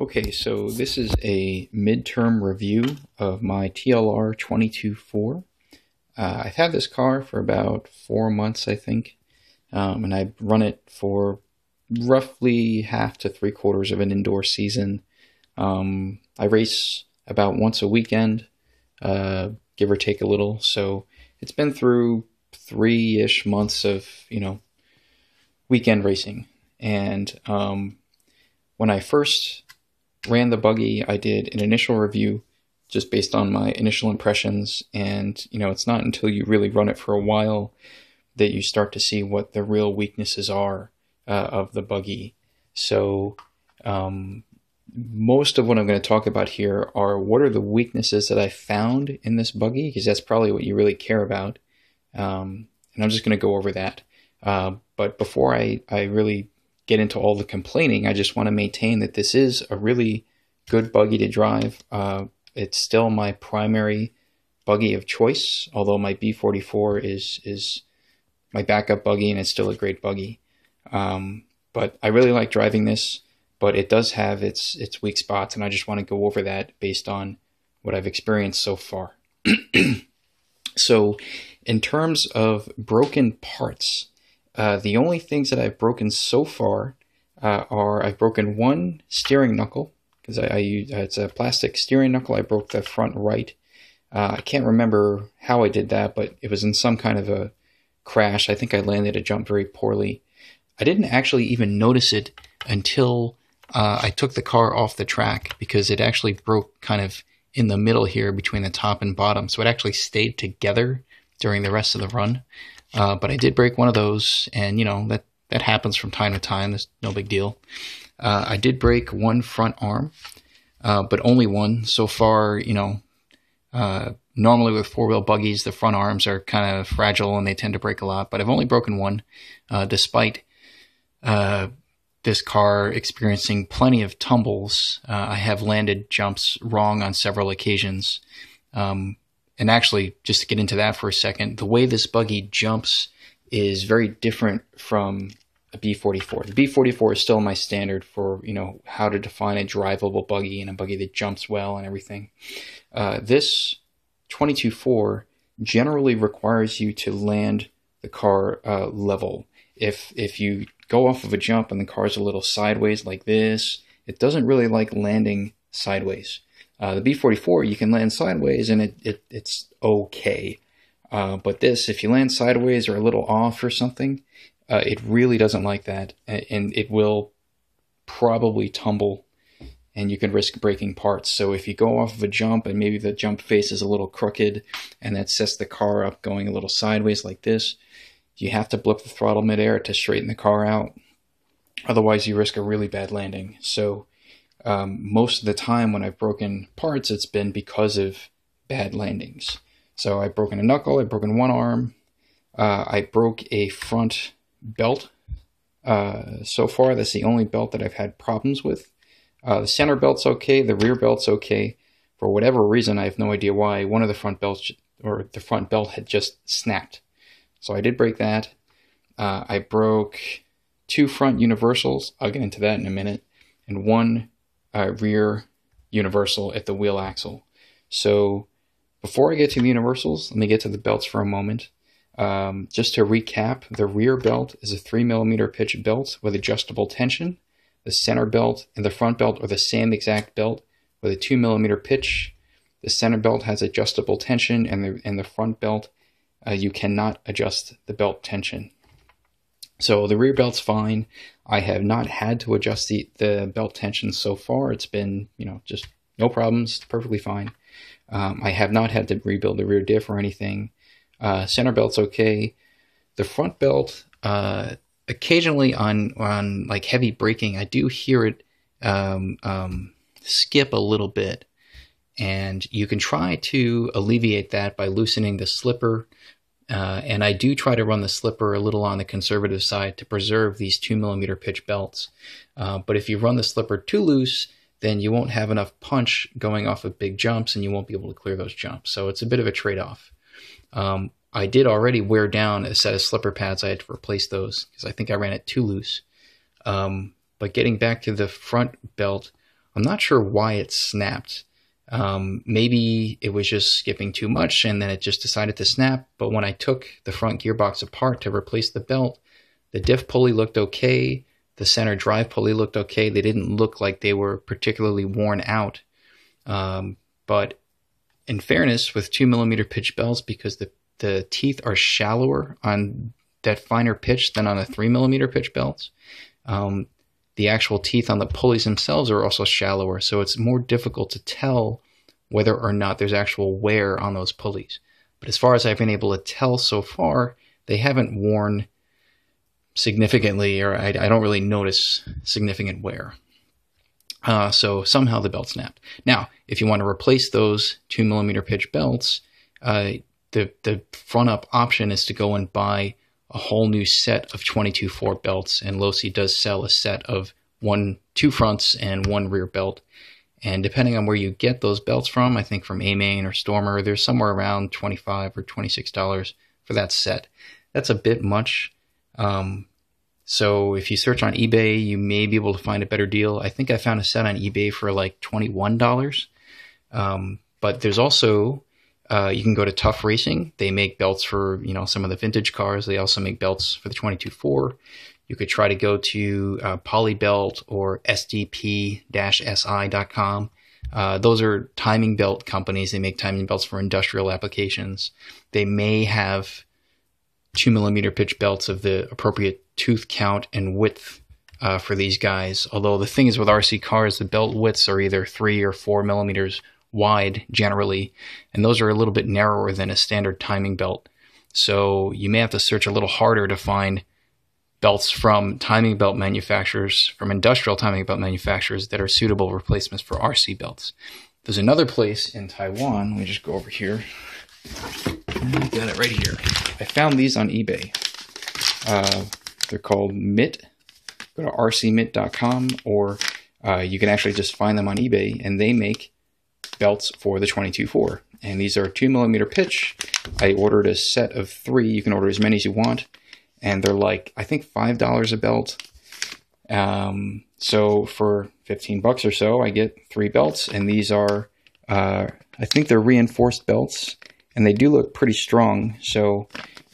Okay, so this is a midterm review of my TLR 22.4. I've had this car for about 4 months, I think, and I've run it for roughly half to 3/4 of an indoor season. I race about once a weekend, give or take a little, so it's been through 3-ish months of, weekend racing. And when I first ran the buggy, I did an initial review just based on my initial impressions, and it's not until you really run it for a while that you start to see what the real weaknesses are of the buggy. So most of what I'm going to talk about here are what are the weaknesses that I found in this buggy, because that's probably what you really care about, and I'm just going to go over that. But before I really get into all the complaining, I just want to maintain that this is a really good buggy to drive. It's still my primary buggy of choice, although my B44 is my backup buggy and it's still a great buggy. But I really like driving this, but it does have its weak spots, and I just want to go over that based on what I've experienced so far. So in terms of broken parts, the only things that I've broken so far are I've broken one steering knuckle, because it's a plastic steering knuckle. I broke the front right. I can't remember how I did that, but it was in some kind of a crash. I think I landed a jump very poorly. I didn't actually even notice it until I took the car off the track, because it actually broke kind of in the middle here between the top and bottom. So it actually stayed together during the rest of the run. But I did break one of those, and that happens from time to time. There's no big deal. I did break one front arm, but only one. So far, normally with four-wheel buggies, the front arms are kind of fragile and they tend to break a lot, but I've only broken one, despite this car experiencing plenty of tumbles. I have landed jumps wrong on several occasions. And actually, just to get into that for a second, the way this buggy jumps is very different from a B44. The B44 is still my standard for, how to define a drivable buggy and a buggy that jumps well and everything. This 22.4 generally requires you to land the car level. If you go off of a jump and the car's a little sideways like this, it doesn't really like landing sideways. The B44, you can land sideways and it's okay. But this, if you land sideways or a little off or something, it really doesn't like that. And it will probably tumble and you can risk breaking parts. So if you go off of a jump and maybe the jump face is a little crooked and that sets the car up going a little sideways like this, you have to blip the throttle midair to straighten the car out. Otherwise, you risk a really bad landing. So most of the time when I've broken parts, it's been because of bad landings. So I've broken a knuckle, I've broken one arm, I broke a front belt. So far, that's the only belt that I've had problems with. The center belt's okay, the rear belt's okay. For whatever reason, I have no idea why, one of the front belts, or the front belt, had just snapped. So I did break that. I broke 2 front universals, I'll get into that in a minute, and 1 rear universal at the wheel axle. So before I get to the universals, let me get to the belts for a moment. Just to recap, the rear belt is a 3mm pitch belt with adjustable tension. The center belt and the front belt are the same exact belt with a 2mm pitch. The center belt has adjustable tension, and the front belt, you cannot adjust the belt tension. So the rear belt's fine. I have not had to adjust the belt tension so far. It's been, just no problems, perfectly fine. I have not had to rebuild the rear diff or anything. Center belt's okay. The front belt, occasionally on like heavy braking, I do hear it skip a little bit. And you can try to alleviate that by loosening the slipper. And I do try to run the slipper a little on the conservative side to preserve these 2mm pitch belts. But if you run the slipper too loose, then you won't have enough punch going off of big jumps and you won't be able to clear those jumps. So it's a bit of a trade-off. I did already wear down a set of slipper pads. I had to replace those because I think I ran it too loose. But getting back to the front belt, I'm not sure why it snapped. Maybe it was just skipping too much and then it just decided to snap. But when I took the front gearbox apart to replace the belt, the diff pulley looked okay. The center drive pulley looked okay. They didn't look like they were particularly worn out. But in fairness, with 2mm pitch belts, because the teeth are shallower on that finer pitch than on the 3mm pitch belts, the actual teeth on the pulleys themselves are also shallower, so it's more difficult to tell whether or not there's actual wear on those pulleys. But as far as I've been able to tell so far, they haven't worn significantly, or I don't really notice significant wear. So somehow the belt snapped. Now, if you want to replace those 2mm pitch belts, the front up option is to go and buy a whole new set of 22/4 belts, and Losi does sell a set of two fronts and one rear belt. And depending on where you get those belts from, I think from A-Main or Stormer, there's somewhere around $25 or $26 for that set. That's a bit much. So if you search on eBay, you may be able to find a better deal. I think I found a set on eBay for like $21. But there's also, you can go to Tough Racing. They make belts for, some of the vintage cars. They also make belts for the 22/4. You could try to go to Polybelt or SDP-SI.com. Those are timing belt companies. They make timing belts for industrial applications. They may have 2mm pitch belts of the appropriate tooth count and width for these guys. Although the thing is with RC cars, the belt widths are either 3 or 4 millimeters wide generally, and those are a little bit narrower than a standard timing belt. So you may have to search a little harder to find belts from timing belt manufacturers, from industrial timing belt manufacturers that are suitable replacements for RC belts. There's another place in Taiwan. Let me just go over here. I got it right here. I found these on eBay. They're called Mitt. Go to rcmitt.com, or you can actually just find them on eBay, and they make belts for the 22/4. And these are 2mm pitch. I ordered a set of 3. You can order as many as you want. And they're like, I think $5 a belt. So for $15 or so, I get 3 belts. And these are, I think they're reinforced belts. And they do look pretty strong. So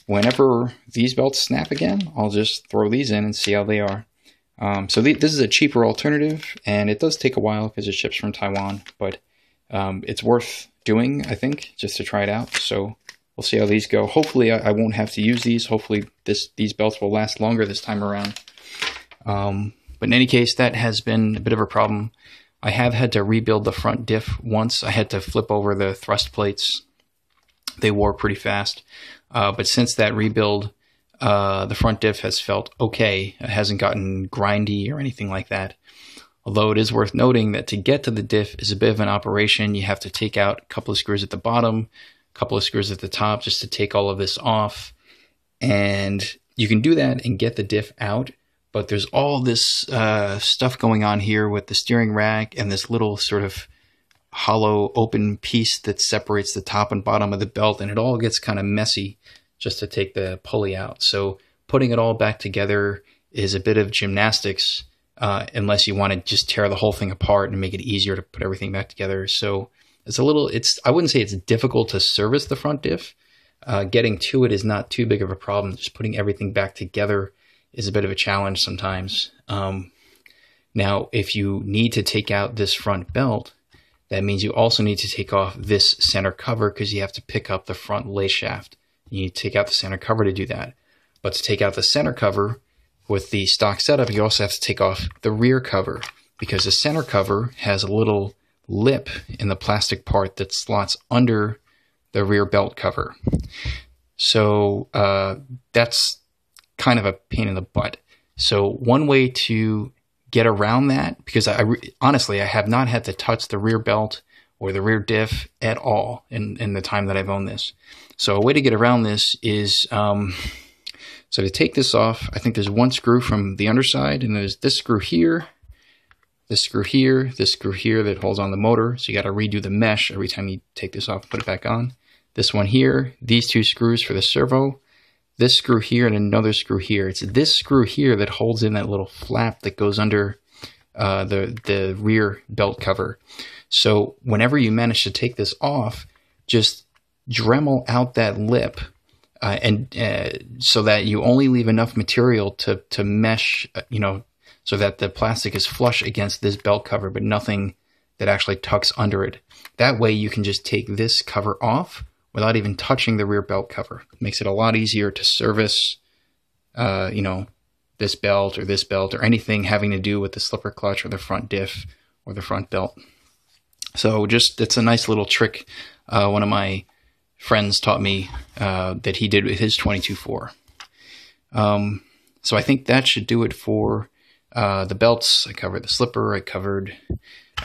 whenever these belts snap again, I'll just throw these in and see how they are. So this is a cheaper alternative. And it does take a while because it ships from Taiwan. But it's worth doing, I think, just to try it out. So we'll see how these go. Hopefully I won't have to use these. Hopefully these belts will last longer this time around. But in any case, that has been a bit of a problem. I have had to rebuild the front diff once. I had to flip over the thrust plates. They wore pretty fast. But since that rebuild, the front diff has felt okay. It hasn't gotten grindy or anything like that. Although it is worth noting that to get to the diff is a bit of an operation. You have to take out a couple of screws at the bottom, a couple of screws at the top just to take all of this off. And you can do that and get the diff out. But there's all this stuff going on here with the steering rack and this little sort of hollow open piece that separates the top and bottom of the belt. And it all gets kind of messy just to take the pulley out. So putting it all back together is a bit of gymnastics. Unless you want to just tear the whole thing apart and make it easier to put everything back together. So it's I wouldn't say it's difficult to service the front diff. Getting to it is not too big of a problem. Just putting everything back together is a bit of a challenge sometimes. Now, if you need to take out this front belt, that means you also need to take off this center cover because you have to pick up the front lace shaft. You need to take out the center cover to do that. But to take out the center cover, with the stock setup, you also have to take off the rear cover because the center cover has a little lip in the plastic part that slots under the rear belt cover. So that's kind of a pain in the butt. So one way to get around that, because honestly, I have not had to touch the rear belt or the rear diff at all in the time that I've owned this. So a way to get around this is... So to take this off, I think there's one screw from the underside, and there's this screw here, this screw here, this screw here that holds on the motor. So you got to redo the mesh every time you take this off and put it back on. This one here, these 2 screws for the servo, this screw here, and another screw here. It's this screw here that holds in that little flap that goes under the rear belt cover. So whenever you manage to take this off, just Dremel out that lip, so that you only leave enough material to mesh, so that the plastic is flush against this belt cover, but nothing that actually tucks under it. That way you can just take this cover off without even touching the rear belt cover. It makes it a lot easier to service, this belt or anything having to do with the slipper clutch or the front diff or the front belt. So it's a nice little trick. One of my friends taught me that he did with his 22.4. So I think that should do it for the belts. I covered the slipper. I covered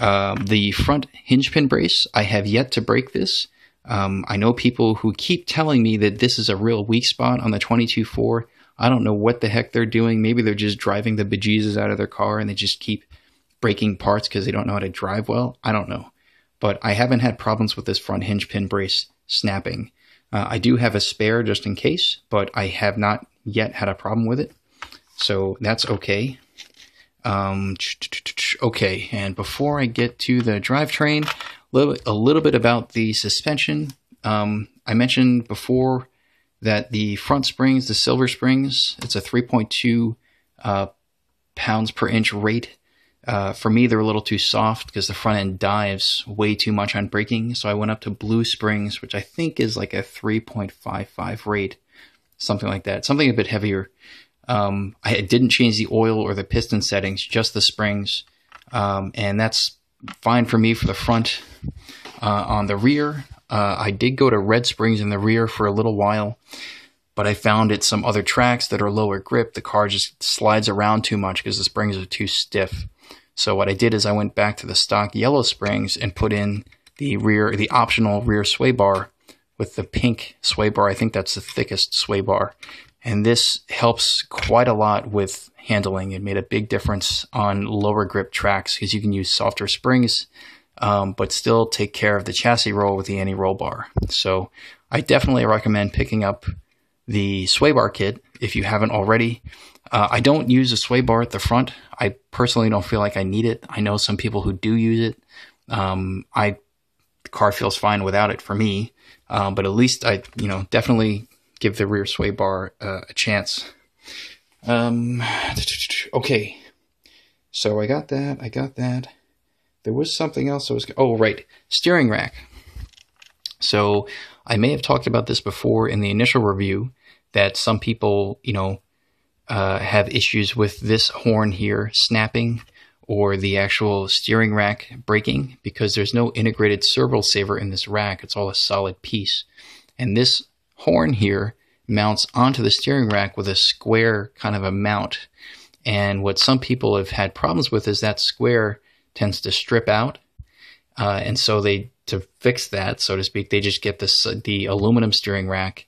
the front hinge pin brace. I have yet to break this. I know people who keep telling me that this is a real weak spot on the 22.4. I don't know what the heck they're doing. Maybe they're just driving the bejesus out of their car and they just keep breaking parts because they don't know how to drive well. I don't know. But I haven't had problems with this front hinge pin brace snapping. I do have a spare just in case, but I have not yet had a problem with it. So that's okay. Okay, and before I get to the drivetrain, a little bit about the suspension. I mentioned before that the front springs, the silver springs, it's a 3.2 pounds per inch rate. For me, they're a little too soft because the front end dives way too much on braking. So I went up to blue springs, which I think is like a 3.55 rate, something like that, something a bit heavier. I didn't change the oil or the piston settings, just the springs. And that's fine for me for the front. On the rear, I did go to red springs in the rear for a little while, but I found at some other tracks that are lower grip, the car just slides around too much because the springs are too stiff. So what I did is I went back to the stock yellow springs and put in the optional rear sway bar with the pink sway bar. I think that's the thickest sway bar. And this helps quite a lot with handling. It made a big difference on lower grip tracks because you can use softer springs, but still take care of the chassis roll with the anti-roll bar. So I definitely recommend picking up the sway bar kit if you haven't already. I don't use a sway bar at the front. I personally don't feel like I need it. I know some people who do use it. The car feels fine without it for me, but at least I definitely give the rear sway bar a chance. Okay, so I got that. There was something else right, steering rack. So I may have talked about this before in the initial review, that some people, have issues with this horn here snapping or the actual steering rack breaking because there's no integrated servo saver in this rack. It's all a solid piece. And this horn here mounts onto the steering rack with a square kind of a mount. And what some people have had problems with is that square tends to strip out. And so to fix that, so to speak, they just get the aluminum steering rack.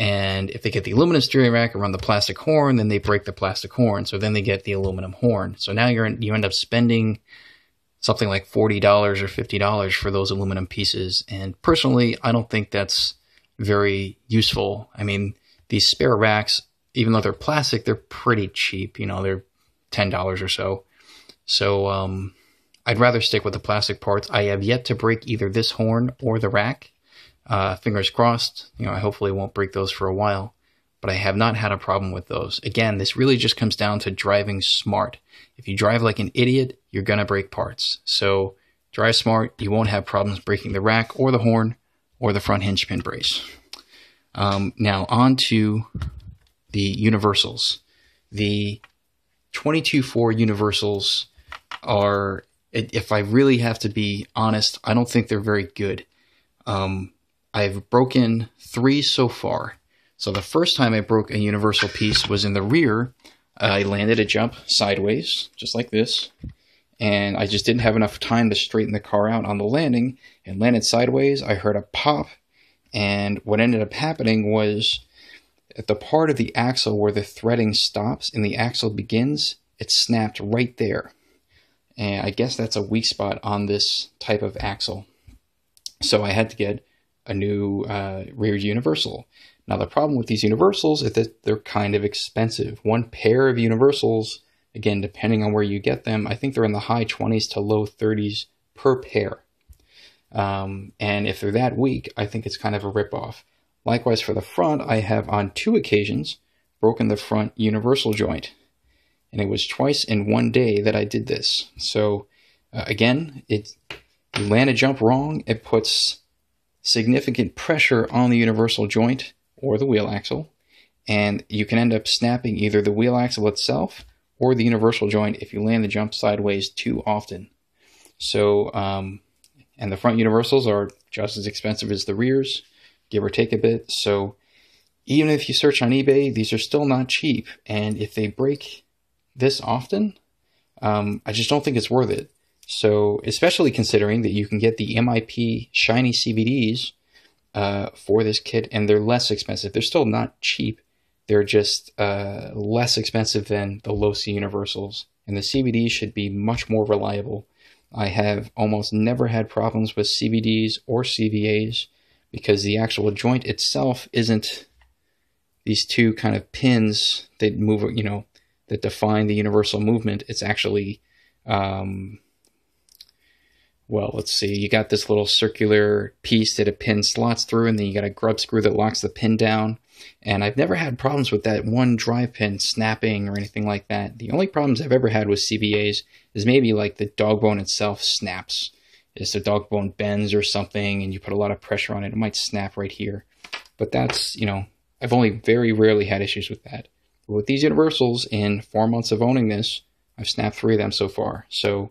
And if they get the aluminum steering rack around the plastic horn, then they break the plastic horn. So then they get the aluminum horn. So now you end up spending something like $40 or $50 for those aluminum pieces. And personally, I don't think that's very useful. I mean, these spare racks, even though they're plastic, they're pretty cheap. They're $10 or so. So I'd rather stick with the plastic parts. I have yet to break either this horn or the rack. Fingers crossed, I hopefully won't break those for a while, but I have not had a problem with those. Again, this really just comes down to driving smart. If you drive like an idiot, you're going to break parts. So drive smart, you won't have problems breaking the rack or the horn or the front hinge pin brace. Now on to the universals. The 22.4 universals are, if I really have to be honest, I don't think they're very good. I've broken 3 so far. So the first time I broke a universal piece was in the rear. I landed a jump sideways, just like this. And I just didn't have enough time to straighten the car out on the landing. It landed sideways. I heard a pop. And what ended up happening was at the part of the axle where the threading stops and the axle begins, it snapped right there. And I guess that's a weak spot on this type of axle. So I had to get a new rear universal. Now the problem with these universals is that they're kind of expensive. One pair of universals Again, depending on where you get them, I think they're in the high 20s to low 30s per pair. And if they're that weak, I think it's kind of a ripoff. Likewise, for the front, I have on 2 occasions broken the front universal joint. And it was twice in one day that I did this. So again, you land a jump wrong, it puts significant pressure on the universal joint or the wheel axle, and you can end up snapping either the wheel axle itself or the universal joint if you land the jump sideways too often. So, and the front universals are just as expensive as the rears, give or take a bit. So even if you search on eBay, these are still not cheap. And if they break this often, I just don't think it's worth it. So especially considering that you can get the MIP shiny CVDs for this kit, and they're less expensive. They're still not cheap. They're just less expensive than the Losi universals. And the CVDs should be much more reliable. I have almost never had problems with CVDs or CVAs because the actual joint itself isn't these 2 kind of pins that move, that define the universal movement. It's actually, well, let's see, you got this little circular piece that a pin slots through, and then you got a grub screw that locks the pin down. And I've never had problems with that one drive pin snapping or anything like that. The only problems I've ever had with CVAs is maybe like the dog bone itself snaps. If the dog bone bends or something and you put a lot of pressure on it, it might snap right here. But that's, I've only very rarely had issues with that. But with these universals, in 4 months of owning this, I've snapped 3 of them so far. So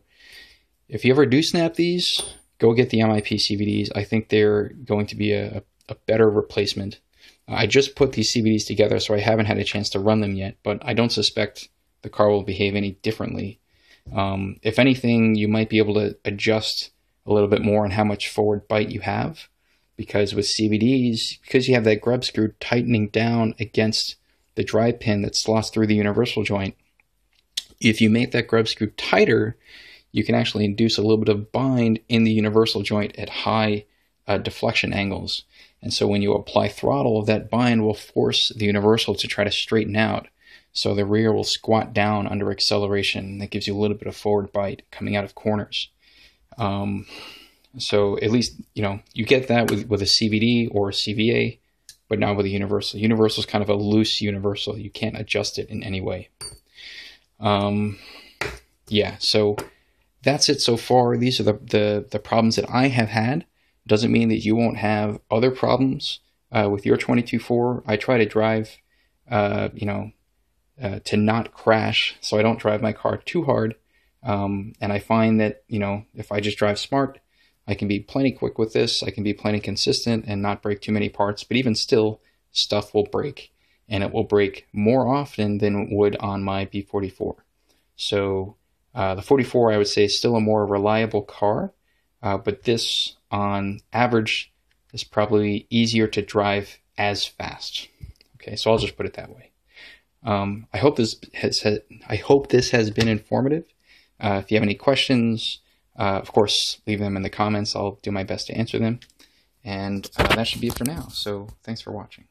if you ever do snap these, go get the MIP CVDs. I think they're going to be a better replacement. I just put these CVDs together, so I haven't had a chance to run them yet, but I don't suspect the car will behave any differently. If anything, you might be able to adjust a little bit more on how much forward bite you have, because with CVDs, because you have that grub screw tightening down against the drive pin that slots through the universal joint, if you make that grub screw tighter, you can actually induce a little bit of bind in the universal joint at high deflection angles. And so when you apply throttle, that bind will force the universal to try to straighten out. So the rear will squat down under acceleration. That gives you a little bit of forward bite coming out of corners. So at least, you get that with a CVD or a CVA, but not with a universal. Universal is kind of a loose universal. You can't adjust it in any way. Yeah, so that's it so far. These are the problems that I have had. Doesn't mean that you won't have other problems with your 22.4. I try to drive, to not crash, so I don't drive my car too hard. And I find that, if I just drive smart, I can be plenty quick with this. I can be plenty consistent and not break too many parts. But even still, stuff will break. And it will break more often than it would on my B44. So the 44, I would say, is still a more reliable car. But this, on average, is probably easier to drive as fast. Okay, so I'll just put it that way. I hope this has been informative. If you have any questions, of course, leave them in the comments. I'll do my best to answer them. And that should be it for now. So thanks for watching.